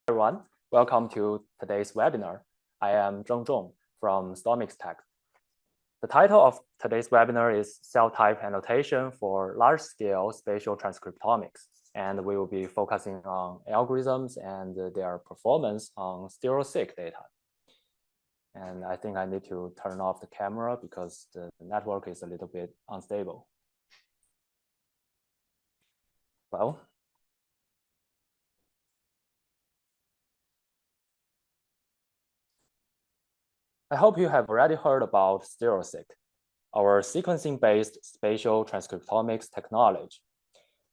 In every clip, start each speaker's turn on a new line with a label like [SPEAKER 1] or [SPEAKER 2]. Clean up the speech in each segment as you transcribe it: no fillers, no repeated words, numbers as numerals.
[SPEAKER 1] everyone. Welcome to today's webinar. I am Zheng Zhong from Omics Tech. The title of today's webinar is Cell Type Annotation for Large-Scale Spatial Transcriptomics, and we will be focusing on algorithms and their performance on Stereo-seq data. And I think I need to turn off the camera because the network is a little bit unstable. Well, I hope you have already heard about Stereo-seq, our sequencing-based spatial transcriptomics technology.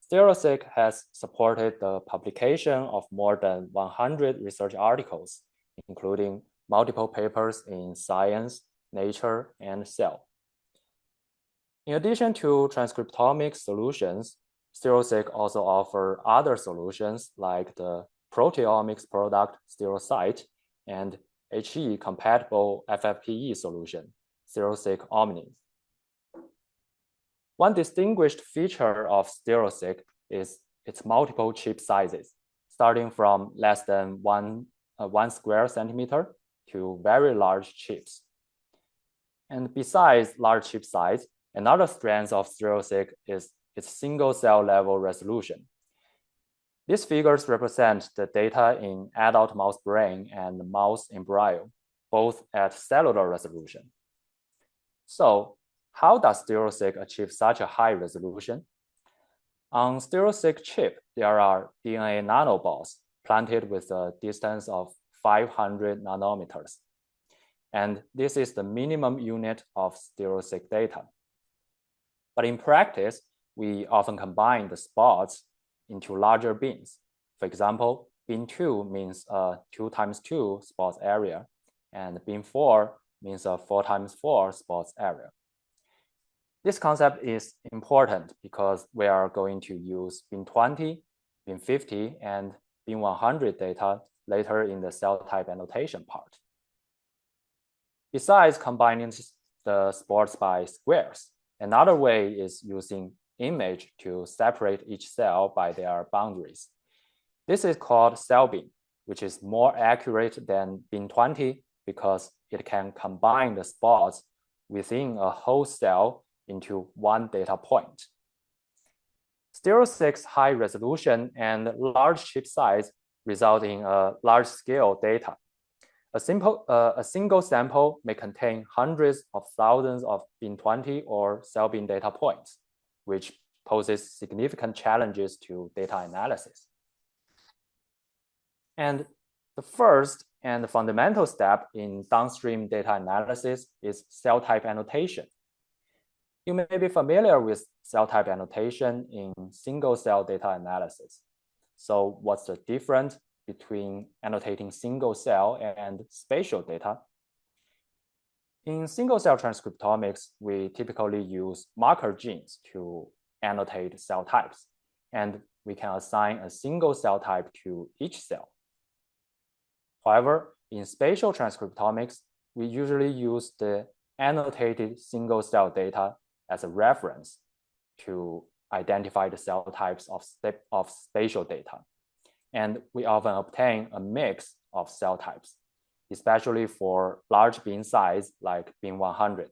[SPEAKER 1] Stereo-seq has supported the publication of more than 100 research articles, including multiple papers in Science, Nature, and Cell. In addition to transcriptomics solutions, Stereo-seq also offers other solutions like the proteomics product Stereo-seq and HE-compatible FFPE solution, Stereo-seq Omics. One distinguished feature of Stereo-seq is its multiple chip sizes, starting from less than one square centimeter to very large chips. And besides large chip size, another strength of Stereo-seq is its single-cell level resolution. These figures represent the data in adult mouse brain and mouse embryo, both at cellular resolution. So, how does Stereo-seq achieve such a high resolution? On Stereo-seq chip, there are DNA nanoballs planted with a distance of 500 nanometers. And this is the minimum unit of Stereo-seq data. But in practice, we often combine the spots into larger bins. For example, bin 2 means a 2 × 2 spots area, and bin 4 means a 4 × 4 spots area. This concept is important because we are going to use bin 20, bin 50, and bin 100 data later in the cell type annotation part. Besides combining the spots by squares, another way is using image to separate each cell by their boundaries. This is called cell bin, which is more accurate than bin 20 because it can combine the spots within a whole cell into one data point. Stereo-seq's high resolution and large chip size result in a large-scale data. A single sample may contain hundreds of thousands of bin 20 or cell bin data points, which poses significant challenges to data analysis. And the first and fundamental step in downstream data analysis is cell type annotation. You may be familiar with cell type annotation in single-cell data analysis. So what's the difference between annotating single-cell and spatial data? In single-cell transcriptomics, we typically use marker genes to annotate cell types, and we can assign a single cell type to each cell. However, in spatial transcriptomics, we usually use the annotated single-cell data as a reference to identify the cell types of spatial data. And we often obtain a mix of cell types, especially for large bin size like bin 100.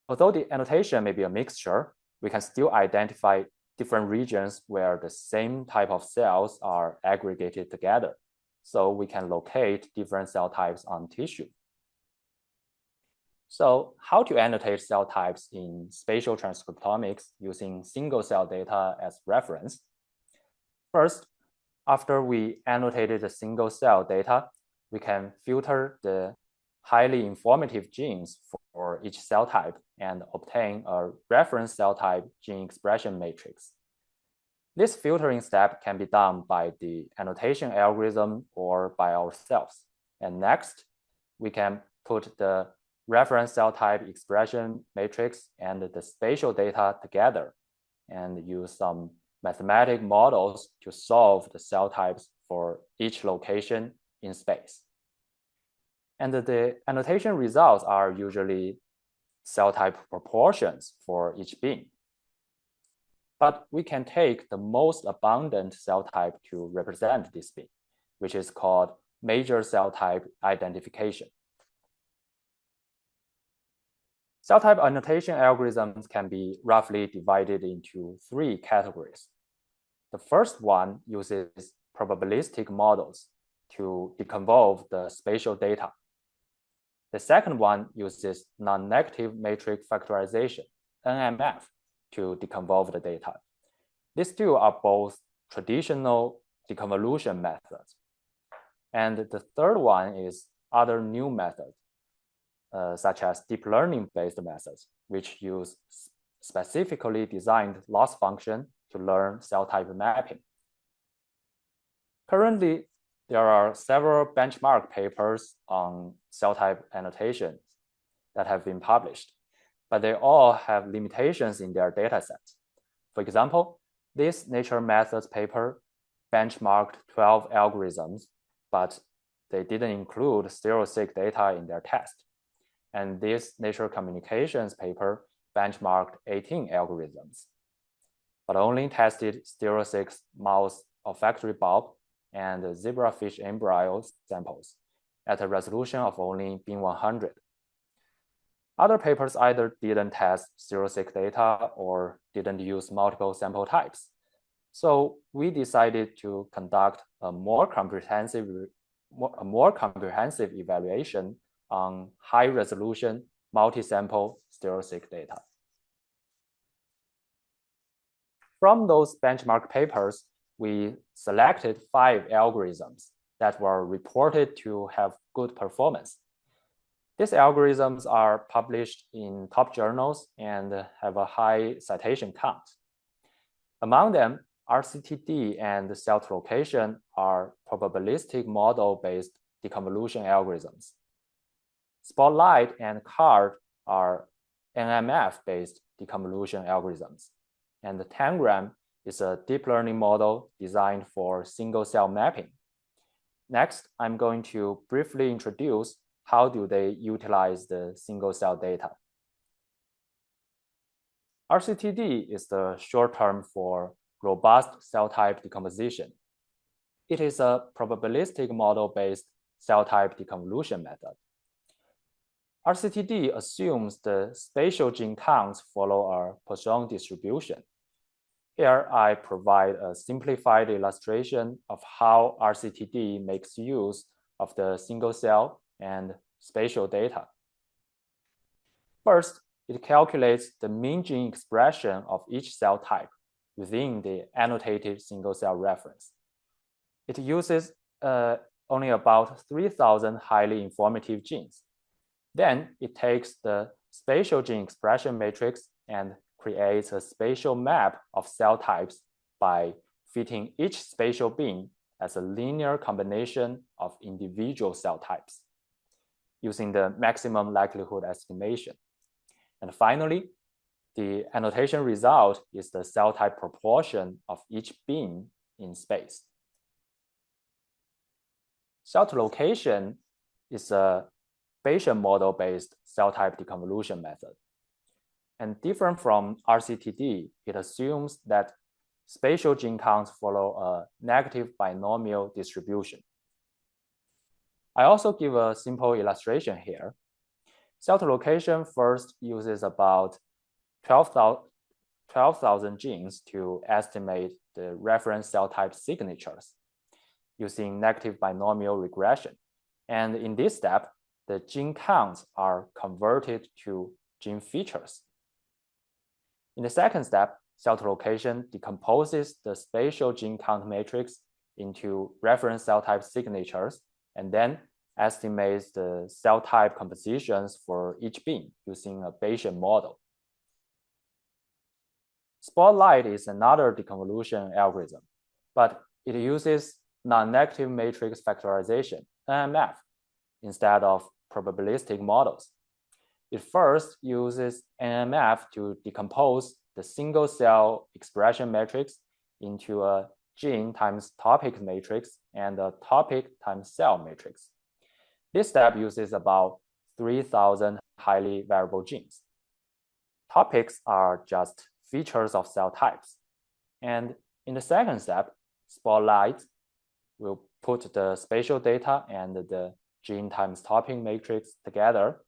[SPEAKER 1] Although the annotation may be a mixture, we can still identify different regions where the same type of cells are aggregated together, so we can locate different cell types on tissue. So how to annotate cell types in spatial transcriptomics using single-cell data as reference? First, after we annotated the single-cell data, we can filter the highly informative genes for each cell type and obtain a reference cell type gene expression matrix. This filtering step can be done by the annotation algorithm or by ourselves. And next, we can put the reference cell type expression matrix and the spatial data together and use some mathematic models to solve the cell types for each location in space. And the annotation results are usually cell type proportions for each bin. But we can take the most abundant cell type to represent this bin, which is called major cell type identification. Cell type annotation algorithms can be roughly divided into 3 categories. The first one uses probabilistic models to deconvolve the spatial data. The second one uses non-negative matrix factorization, NMF, to deconvolve the data. These two are both traditional deconvolution methods. And the third one is other new methods, such as deep learning-based methods, which use specifically designed loss function to learn cell type mapping. Currently, there are several benchmark papers on cell type annotation that have been published, but they all have limitations in their datasets. For example, this Nature Methods paper benchmarked 12 algorithms, but they didn't include Stereo-seq data in their test. And this Nature Communications paper benchmarked 18 algorithms, but only tested Stereo-seq mouse olfactory bulb and zebrafish embryo samples at a resolution of only bin 100. Other papers either didn't test Stereo-seq data or didn't use multiple sample types. So we decided to conduct a more comprehensive evaluation on high-resolution multi-sample Stereo-seq data. From those benchmark papers, we selected 5 algorithms that were reported to have good performance. These algorithms are published in top journals and have a high citation count. Among them, RCTD and self-location are probabilistic model-based deconvolution algorithms. Spotlight and CARD are NMF-based deconvolution algorithms. And the Tangram is a deep learning model designed for single-cell mapping. Next, I'm going to briefly introduce how do they utilize the single-cell data. RCTD is the short term for robust cell type decomposition. It is a probabilistic model-based cell type deconvolution method. RCTD assumes the spatial gene counts follow a Poisson distribution. Here, I provide a simplified illustration of how RCTD makes use of the single cell and spatial data. First, it calculates the mean gene expression of each cell type within the annotated single cell reference. It uses only about 3,000 highly informative genes. Then it takes the spatial gene expression matrix and creates a spatial map of cell types by fitting each spatial bin as a linear combination of individual cell types using the maximum likelihood estimation. And finally, the annotation result is the cell type proportion of each bin in space. Self-location is a Bayesian model-based cell type deconvolution method. And different from RCTD, it assumes that spatial gene counts follow a negative binomial distribution. I also give a simple illustration here. Self-location first uses about 12,000 genes to estimate the reference cell type signatures using negative binomial regression. And in this step, the gene counts are converted to gene features. In the second step, self-location decomposes the spatial gene count matrix into reference cell type signatures and then estimates the cell type compositions for each bin using a Bayesian model. Spotlight is another deconvolution algorithm, but it uses non-negative matrix factorization, NMF, instead of probabilistic models. It first uses NMF to decompose the single cell expression matrix into a gene times topic matrix and a topic times cell matrix. This step uses about 3,000 highly variable genes. Topics are just features of cell types, And in the second step, Spotlight will put the spatial data and the gene times topic matrix together,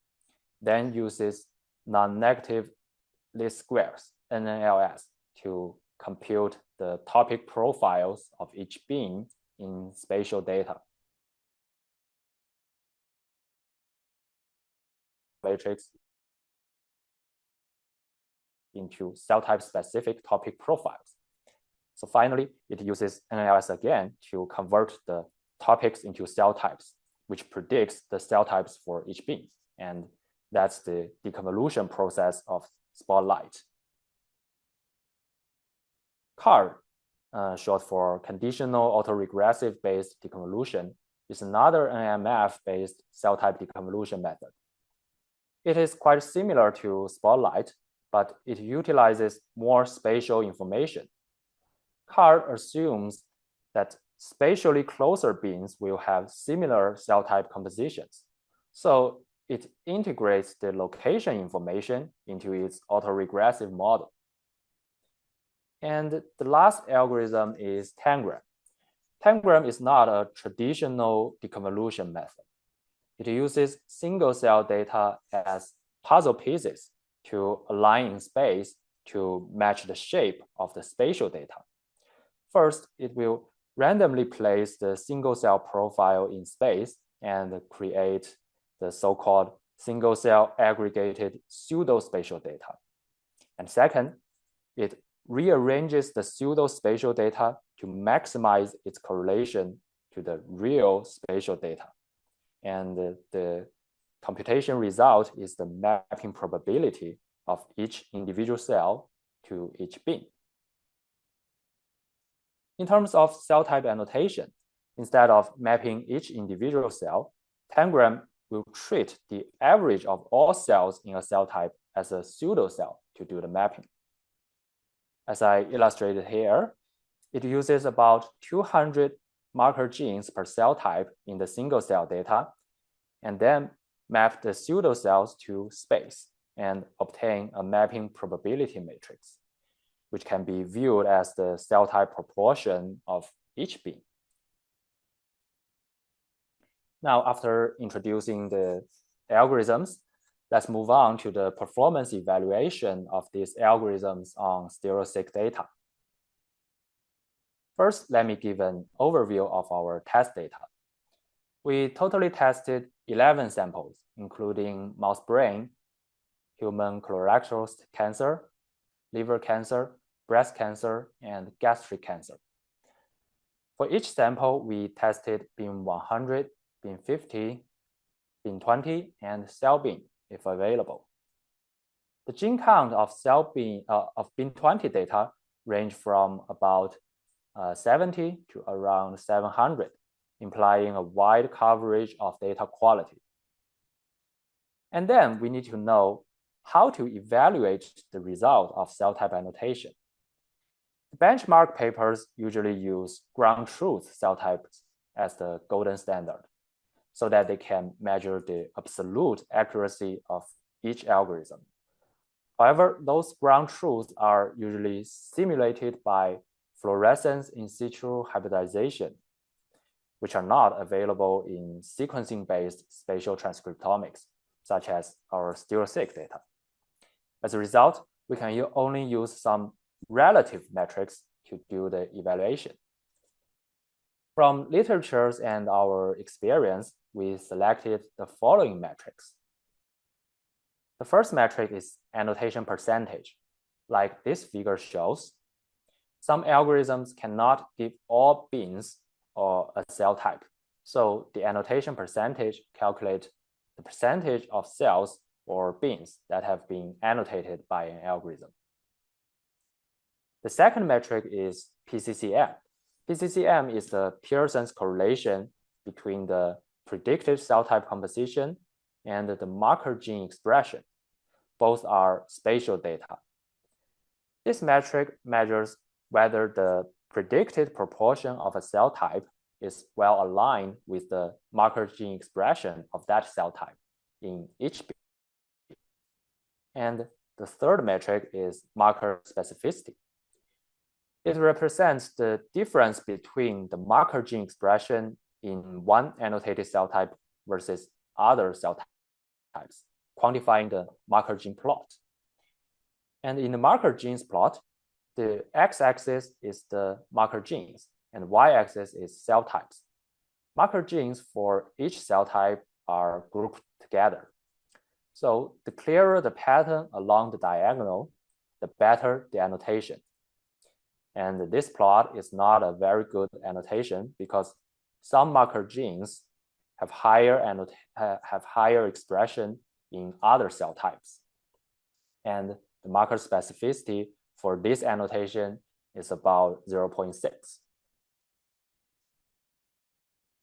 [SPEAKER 1] then uses non-negative least squares, NNLS, to compute the topic profiles of each bean in spatial data. Matrix into cell type specific topic profiles. So finally, it uses NLS again to convert the topics into cell types, which predicts the cell types for each bean. And that's the deconvolution process of Spotlight. CARD, short for conditional autoregressive based deconvolution, is another NMF-based cell type deconvolution method. It is quite similar to Spotlight, but it utilizes more spatial information. CARD assumes that spatially closer beans will have similar cell type compositions. So it integrates the location information into its autoregressive model. And the last algorithm is Tangram. Tangram is not a traditional deconvolution method. It uses single cell data as puzzle pieces to align in space to match the shape of the spatial data. First, it will randomly place the single cell profile in space and create the so-called single cell aggregated pseudo-spatial data. And second, it rearranges the pseudo-spatial data to maximize its correlation to the real spatial data. And the computation result is the mapping probability of each individual cell to each bean. In terms of cell type annotation, instead of mapping each individual cell, Tangram will treat the average of all cells in a cell type as a pseudo cell to do the mapping. As I illustrated here, it uses about 200 marker genes per cell type in the single cell data, and then map the pseudo cells to space and obtain a mapping probability matrix, which can be viewed as the cell type proportion of each bean. Now, after introducing the algorithms, let's move on to the performance evaluation of these algorithms on Stereo-seq data. First, let me give an overview of our test data. We totally tested 11 samples, including mouse brain, human colorectal cancer, liver cancer, breast cancer, and gastric cancer. For each sample, we tested bean 100, bean 50, bean 20, and cell bean, if available. The gene count of bean 20 data range from about 70 to around 700, implying a wide coverage of data quality. And then we need to know how to evaluate the result of cell type annotation. The benchmark papers usually use ground truth cell types as the golden standard, so that they can measure the absolute accuracy of each algorithm. However, those ground truths are usually simulated by fluorescence in situ hybridization, which are not available in sequencing-based spatial transcriptomics, such as our Stereo-seq data. As a result, we can only use some relative metrics to do the evaluation. From literatures and our experience, we selected the following metrics. The first metric is annotation percentage. Like this figure shows, some algorithms cannot give all beans or a cell type. So the annotation percentage calculates the percentage of cells or beans that have been annotated by an algorithm. The second metric is PCCM. PCCM is the Pearson's correlation between the predicted cell type composition and the marker gene expression. Both are spatial data. This metric measures whether the predicted proportion of a cell type is well aligned with the marker gene expression of that cell type in each bean. And the third metric is marker specificity. It represents the difference between the marker gene expression in one annotated cell type versus other cell types, quantifying the marker gene plot. And in the marker genes plot, the x-axis is the marker genes and y-axis is cell types. Marker genes for each cell type are grouped together. So the clearer the pattern along the diagonal, the better the annotation. And this plot is not a very good annotation because some marker genes have higher expression in other cell types. And the marker specificity for this annotation is about 0.6.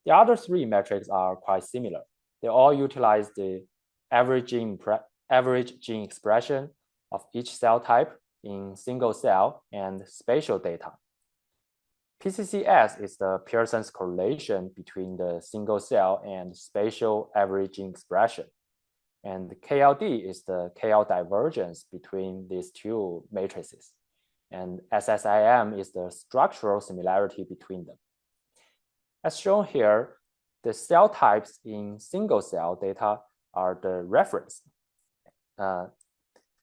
[SPEAKER 1] The other three metrics are quite similar. They all utilize the average gene expression of each cell type in single cell and spatial data. PCCS is the Pearson's correlation between the single cell and spatial average gene expression. And KLD is the KL divergence between these two matrices. And SSIM is the structural similarity between them. As shown here, the cell types in single cell data are the reference,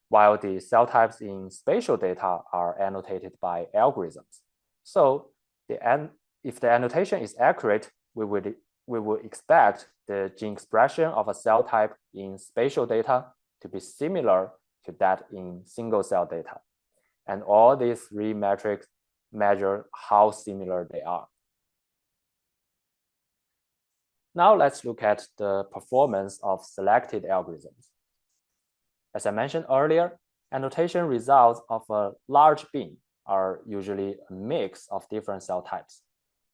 [SPEAKER 1] while the cell types in spatial data are annotated by algorithms. So if the annotation is accurate, we would expect the gene expression of a cell type in spatial data to be similar to that in single cell data. And all these three metrics measure how similar they are. Now let's look at the performance of selected algorithms. As I mentioned earlier, annotation results of a large bin are usually a mix of different cell types.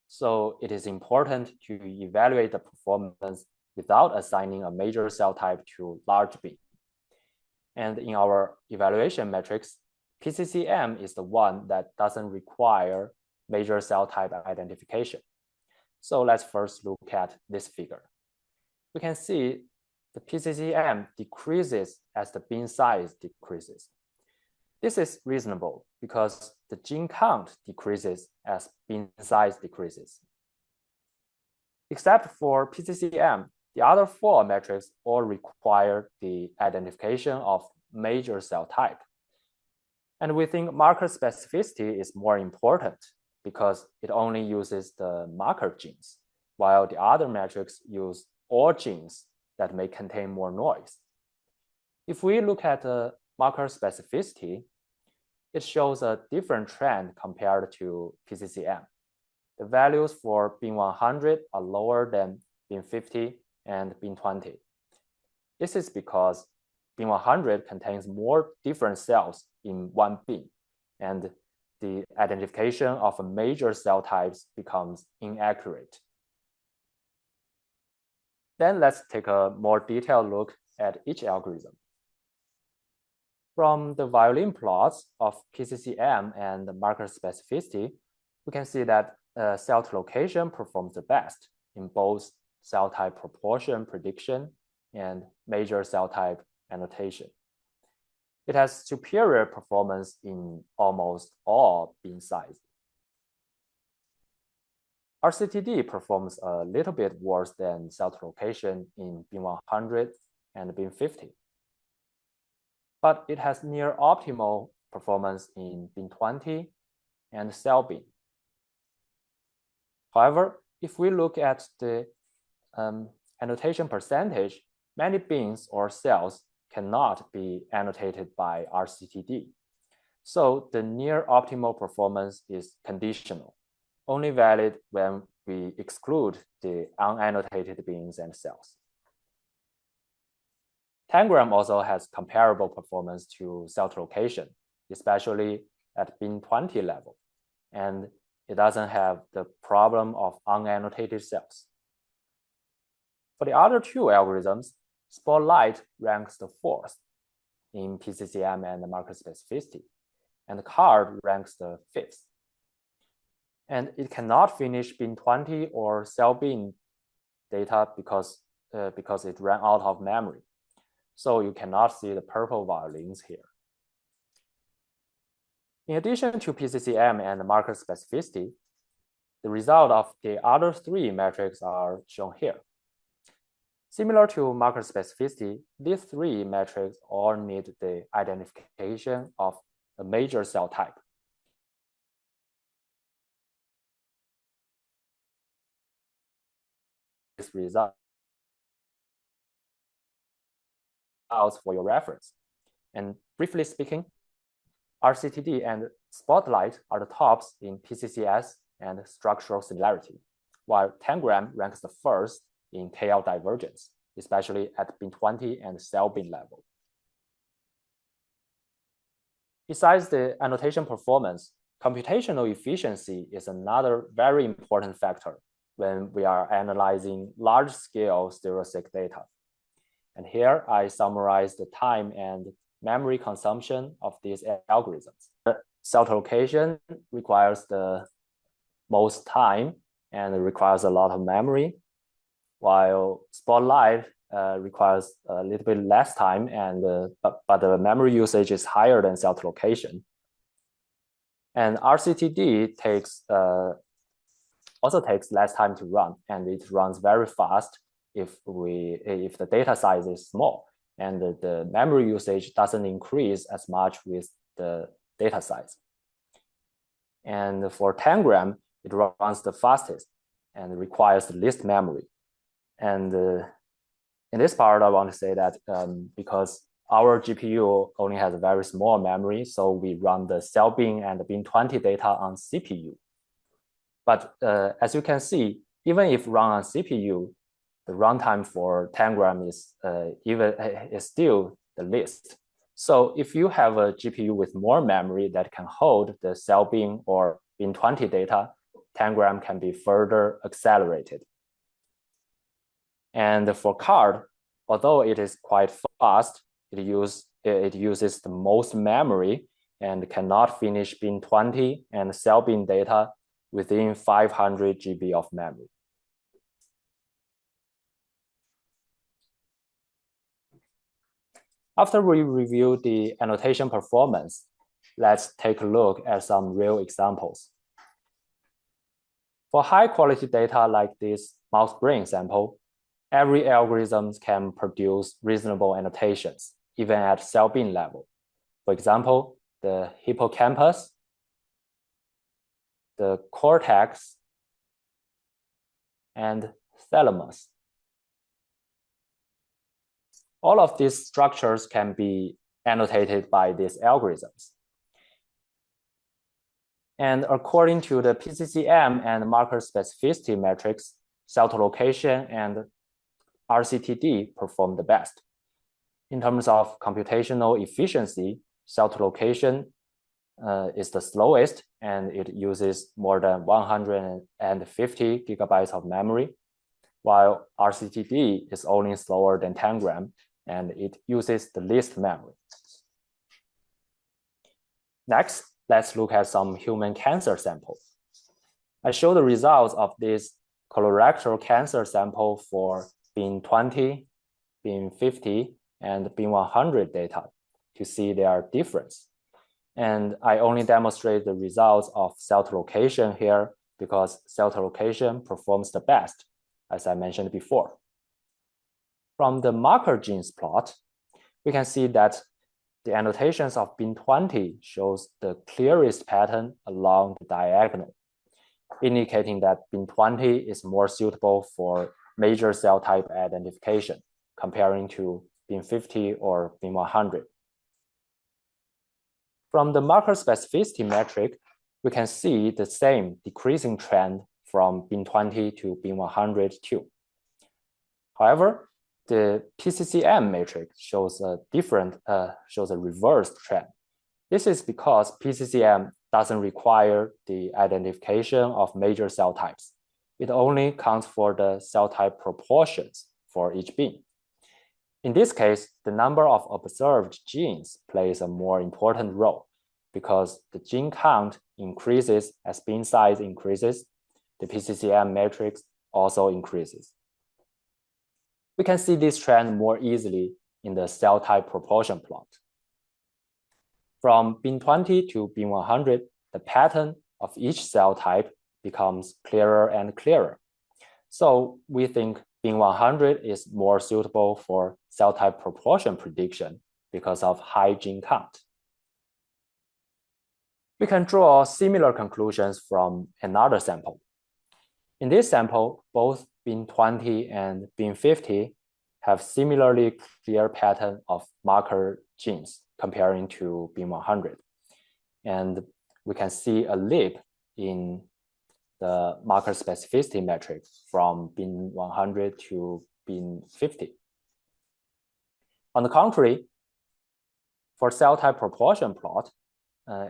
[SPEAKER 1] So it is important to evaluate the performance without assigning a major cell type to large bin. And in our evaluation metrics, PCCM is the one that doesn't require major cell type identification. So let's first look at this figure. We can see the PCCM decreases as the bin size decreases. This is reasonable because the gene count decreases as bin size decreases. Except for PCCM, the other four metrics all require the identification of major cell type. And we think marker specificity is more important because it only uses the marker genes, while the other metrics use all genes that may contain more noise. If we look at the marker specificity, it shows a different trend compared to PCCM. The values for bin 100 are lower than bin 50 and bin 20. This is because bin 100 contains more different cells in one bin, and the identification of major cell types becomes inaccurate. Then let's take a more detailed look at each algorithm. From the violin plots of PCCM and the marker specificity, we can see that cell location performs the best in both cell type proportion prediction and major cell type annotation. It has superior performance in almost all bin sizes. RCTD performs a little bit worse than cell location in bin 100 and bin 50. But it has near optimal performance in bin 20 and cell bin. However, if we look at the annotation percentage, many bins or cells cannot be annotated by RCTD. So the near optimal performance is conditional, only valid when we exclude the unannotated bins and cells. Tangram also has comparable performance to cell location, especially at bin 20 level, and it doesn't have the problem of unannotated cells. For the other two algorithms, Spotlight ranks the fourth in PCCM and marker specificity, and CARD ranks the fifth. And it cannot finish bin 20 or cell bin data because it ran out of memory. So you cannot see the purple violins here. In addition to PCCM and marker specificity, the result of the other three metrics are shown here. Similar to marker specificity, these three metrics all need the identification of a major cell type. This result for your reference. And briefly speaking, RCTD and Spotlight are the tops in PCCS and structural similarity, while Tangram ranks the first in tail divergence, especially at bin 20 and cell bin level. Besides the annotation performance, computational efficiency is another very important factor when we are analyzing large-scale stereo-seq data. And here I summarize the time and memory consumption of these algorithms. Cell location requires the most time and requires a lot of memory, while Spotlight requires a little bit less time, and but the memory usage is higher than cell location. And RCTD also takes less time to run, and it runs very fast if the data size is small, and the memory usage doesn't increase as much with the data size. And for Tangram, it runs the fastest and requires the least memory. And in this part, I want to say that because our GPU only has a very small memory, so we run the cell bin and the bin 20 data on CPU. But as you can see, even if run on CPU, the runtime for Tangram is still the least. So if you have a GPU with more memory that can hold the cell bin or bin 20 data, Tangram can be further accelerated. And for card, although it is quite fast, it uses the most memory and cannot finish bin 20 and cell bin data within 500 GB of memory. After we review the annotation performance, let's take a look at some real examples. For high quality data like this mouse brain sample, every algorithm can produce reasonable annotations, even at cell bin level. For example, the hippocampus, the cortex, and thalamus. All of these structures can be annotated by these algorithms. And according to the PCCM and marker specificity metrics, cell location and RCTD perform the best. In terms of computational efficiency, cell location is the slowest, and it uses more than 150 gigabytes of memory, while RCTD is only slower than Tangram, and it uses the least memory. Next, let's look at some human cancer samples. I show the results of this colorectal cancer sample for bin 20, bin 50, and bin 100 data to see their difference. And I only demonstrate the results of cell location here because cell location performs the best, as I mentioned before. From the marker genes plot, we can see that the annotations of bin 20 shows the clearest pattern along the diagonal, indicating that bin 20 is more suitable for major cell type identification comparing to bin 50 or bin 100. From the marker specificity metric, we can see the same decreasing trend from bin 20 to bin 100 too. However, the PCCM matrix shows a reversed trend. This is because PCCM doesn't require the identification of major cell types. It only counts for the cell type proportions for each bin. In this case, the number of observed genes plays a more important role because the gene count increases as bin size increases. The PCCM matrix also increases. We can see this trend more easily in the cell type proportion plot. From bin 20 to bin 100, the pattern of each cell type becomes clearer and clearer. So we think bin 100 is more suitable for cell type proportion prediction because of high gene count. We can draw similar conclusions from another sample. In this sample, both bin 20 and bin 50 have similarly clear pattern of marker genes comparing to bin 100. And we can see a leap in the marker specificity metric from bin 100 to bin 50. On the contrary, for cell type proportion plot,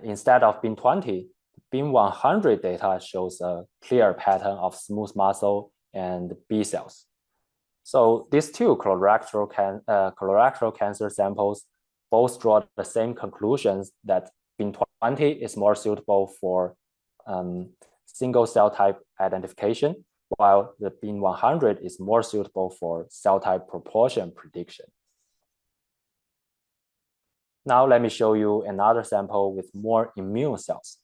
[SPEAKER 1] instead of bin 20, bin 100 data shows a clear pattern of smooth muscle and B cells. So these two colorectal cancer samples both draw the same conclusions that bin 20 is more suitable for single cell type identification, while the bin 100 is more suitable for cell type proportion prediction. Now let me show you another sample with more immune cells.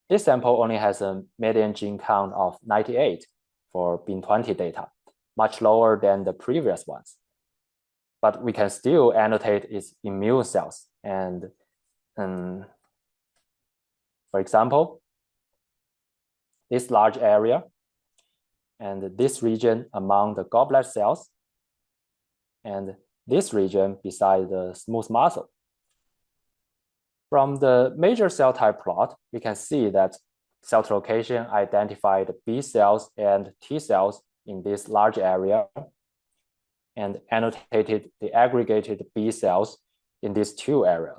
[SPEAKER 1] This sample only has a median gene count of 98 for bin 20 data, much lower than the previous ones. But we can still annotate its immune cells. And for example, this large area and this region among the goblet cells and this region beside the smooth muscle. From the major cell type plot, we can see that cell location identified B cells and T cells in this large area and annotated the aggregated B cells in these two areas.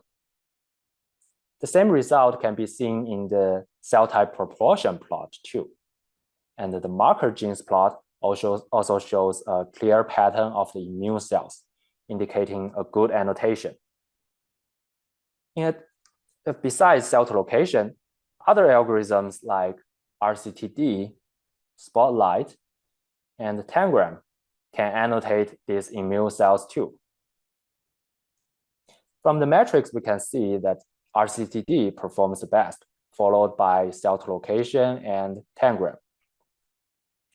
[SPEAKER 1] The same result can be seen in the cell type proportion plot too. And the marker genes plot also shows a clear pattern of the immune cells, indicating a good annotation. Besides cell location, other algorithms like RCTD, Spotlight, and Tangram can annotate these immune cells too. From the metrics, we can see that RCTD performs the best, followed by cell location and Tangram.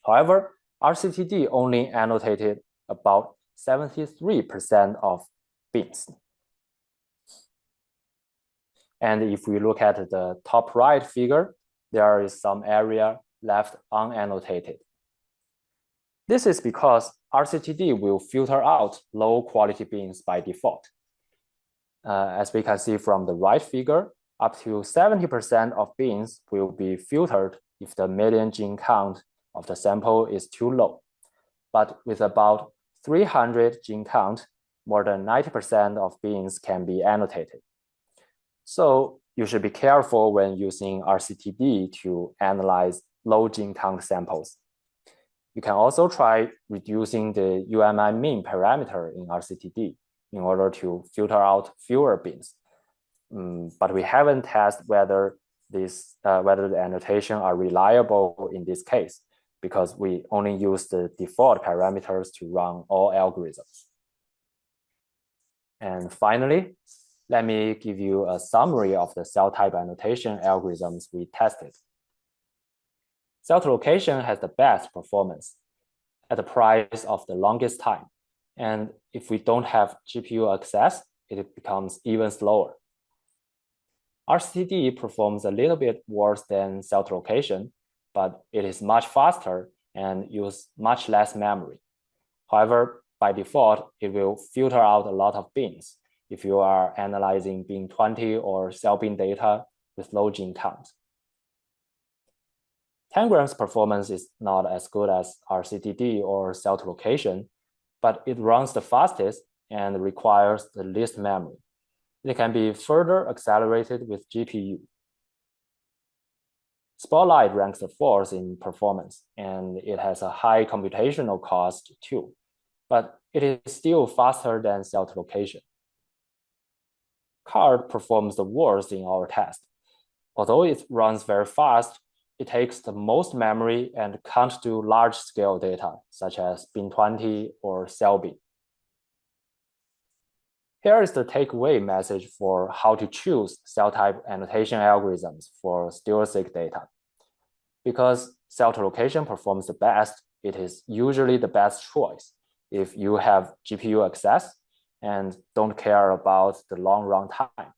[SPEAKER 1] However, RCTD only annotated about 73% of bins. And if we look at the top right figure, there is some area left unannotated. This is because RCTD will filter out low quality bins by default. As we can see from the right figure, up to 70% of bins will be filtered if the median gene count of the sample is too low. But with about 300 gene count, more than 90% of bins can be annotated. So you should be careful when using RCTD to analyze low gene count samples. You can also try reducing the UMI mean parameter in RCTD in order to filter out fewer bins. But we haven't tested whether the annotation are reliable in this case, because we only use the default parameters to run all algorithms. And finally, let me give you a summary of the cell type annotation algorithms we tested. Cell location has the best performance at the price of the longest time. And if we don't have GPU access, it becomes even slower. RCTD performs a little bit worse than cell location, but it is much faster and uses much less memory. However, by default, it will filter out a lot of bins if you are analyzing bin 20 or cell bin data with low gene count. Tangram's performance is not as good as RCTD or cell location, but it runs the fastest and requires the least memory. It can be further accelerated with GPU. Spotlight ranks the fourth in performance, and it has a high computational cost too, but it is still faster than cell location. CARD performs the worst in our test. Although it runs very fast, it takes the most memory and can't do large-scale data, such as bin 20 or cell bin. Here is the takeaway message for how to choose cell type annotation algorithms for Stereo-seq data. Because cell to location performs the best, it is usually the best choice if you have GPU access and don't care about the long run time.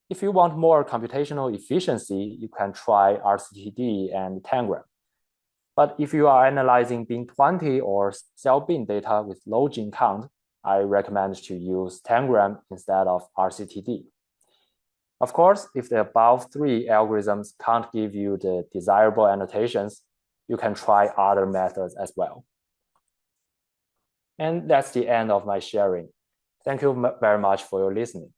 [SPEAKER 1] If you want more computational efficiency, you can try RCTD and Tangram. But if you are analyzing bin20 or cell bin data with low gene count, I recommend to use Tangram instead of RCTD. Of course, if the above three algorithms can't give you the desirable annotations, you can try other methods as well. And that's the end of my sharing. Thank you very much for your listening.